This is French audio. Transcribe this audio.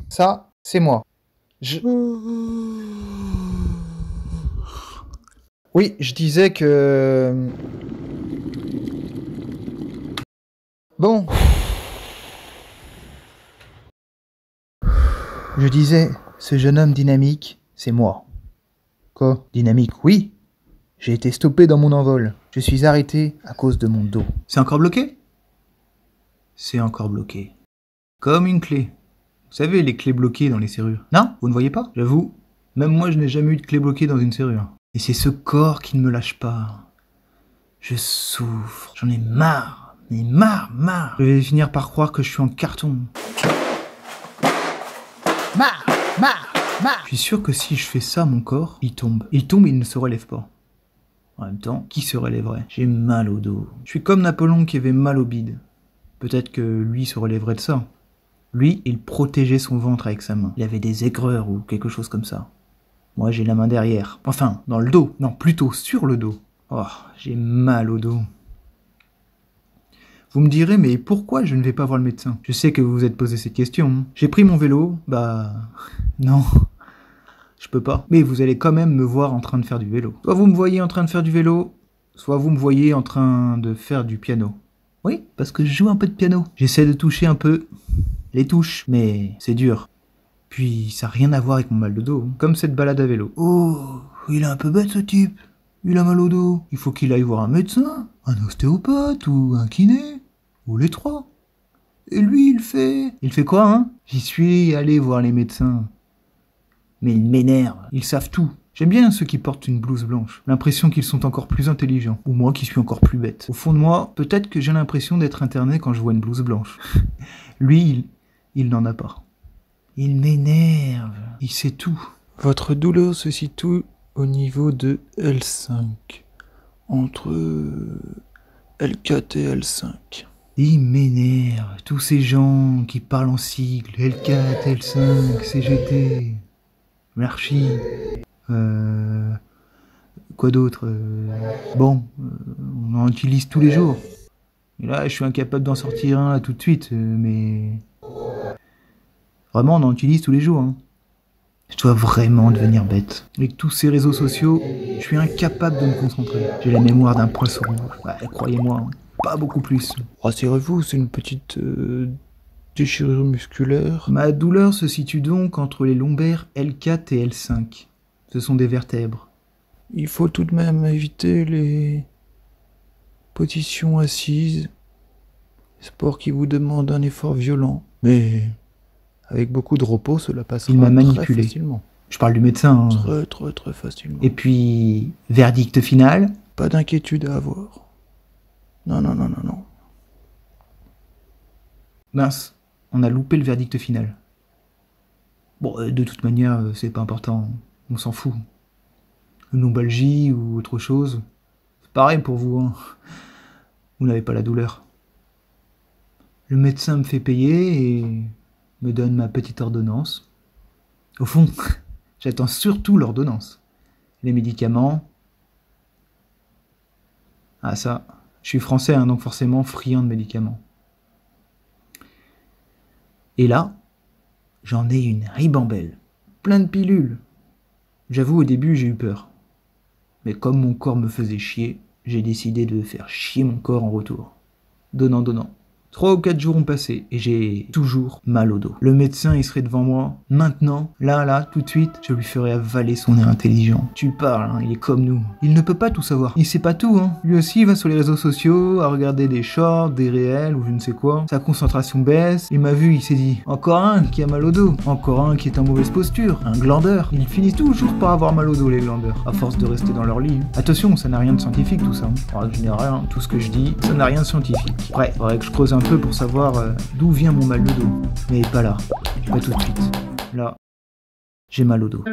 Ça, c'est moi. Oui, je disais que... Bon. Je disais, ce jeune homme dynamique, c'est moi. Quoi? Dynamique, oui. J'ai été stoppé dans mon envol. Je suis arrêté à cause de mon dos. C'est encore bloqué? C'est encore bloqué. Comme une clé. Vous savez, les clés bloquées dans les serrures. Non? Vous ne voyez pas? J'avoue, même moi je n'ai jamais eu de clé bloquée dans une serrure. Et c'est ce corps qui ne me lâche pas. Je souffre. J'en ai marre. Mais marre. Je vais finir par croire que je suis en carton. Marre. Je suis sûr que si je fais ça, mon corps, il tombe. Il tombe et il ne se relève pas. En même temps, qui se relèverait? J'ai mal au dos. Je suis comme Napoléon qui avait mal au bide. Peut-être que lui se relèverait de ça. Lui, il protégeait son ventre avec sa main. Il avait des aigreurs ou quelque chose comme ça. Moi, j'ai la main derrière. Enfin, dans le dos. Non, plutôt sur le dos. Oh, j'ai mal au dos. Vous me direz, mais pourquoi je ne vais pas voir le médecin? Je sais que vous vous êtes posé cette question. J'ai pris mon vélo, non, je peux pas. Mais vous allez quand même me voir en train de faire du vélo. Soit vous me voyez en train de faire du vélo, soit vous me voyez en train de faire du piano. Oui, parce que je joue un peu de piano. J'essaie de toucher un peu les touches, mais c'est dur. Puis ça n'a rien à voir avec mon mal de dos, comme cette balade à vélo. Oh, il est un peu bête ce type. Il a mal au dos. Il faut qu'il aille voir un médecin, un ostéopathe ou un kiné. Ou les trois. Et lui, il fait... Il fait quoi, hein? J'y suis allé voir les médecins. Mais ils m'énervent. Ils savent tout. J'aime bien ceux qui portent une blouse blanche. L'impression qu'ils sont encore plus intelligents. Ou moi qui suis encore plus bête. Au fond de moi, peut-être que j'ai l'impression d'être interné quand je vois une blouse blanche. Lui, il n'en a pas. Il m'énerve. Il sait tout. Votre douleur se situe au niveau de L5. Entre L4 et L5. Il m'énerve, tous ces gens qui parlent en sigle, L4, L5, CGT, Marchi, quoi d'autre, on en utilise tous les jours. Et là, je suis incapable d'en sortir un là, tout de suite, mais... Vraiment, on en utilise tous les jours, hein. Je dois vraiment devenir bête. Avec tous ces réseaux sociaux, je suis incapable de me concentrer. J'ai la mémoire d'un poisson rouge. Ouais, croyez-moi, hein. Pas beaucoup plus. Rassurez-vous, c'est une petite déchirure musculaire. Ma douleur se situe donc entre les lombaires L4 et L5. Ce sont des vertèbres. Il faut tout de même éviter les positions assises, sport qui vous demande un effort violent. Mais avec beaucoup de repos, cela passera Il m'a très manipulé. facilement. Je parle du médecin. Hein. Très facilement. Et puis, verdict final? Pas d'inquiétude à avoir. Non. Mince, on a loupé le verdict final. Bon, de toute manière, c'est pas important, on s'en fout. Une lombalgie ou autre chose, c'est pareil pour vous, hein. Vous n'avez pas la douleur. Le médecin me fait payer et me donne ma petite ordonnance. Au fond, j'attends surtout l'ordonnance. Les médicaments... Ah ça, je suis français, hein, donc forcément friand de médicaments. Et là, j'en ai une ribambelle, plein de pilules. J'avoue, au début, j'ai eu peur. Mais comme mon corps me faisait chier, j'ai décidé de faire chier mon corps en retour. Donnant. 3 ou 4 jours ont passé et j'ai toujours mal au dos. Le médecin, il serait devant moi. Maintenant, là, tout de suite, je lui ferai avaler son air intelligent. Tu parles, hein, il est comme nous. Il ne peut pas tout savoir. Il sait pas tout, hein. Lui aussi, il va sur les réseaux sociaux, à regarder des shorts, des réels ou je ne sais quoi. Sa concentration baisse. Il m'a vu, il s'est dit, encore un qui a mal au dos. Encore un qui est en mauvaise posture. Un glandeur. Ils finissent toujours par avoir mal au dos, les glandeurs. À force de rester dans leur lit. Attention, ça n'a rien de scientifique tout ça. En règle générale, hein, tout ce que je dis, ça n'a rien de scientifique. Ouais, faudrait que je creuse un peu pour savoir d'où vient mon mal de dos. Mais pas là, pas tout de suite. Là, j'ai mal au dos.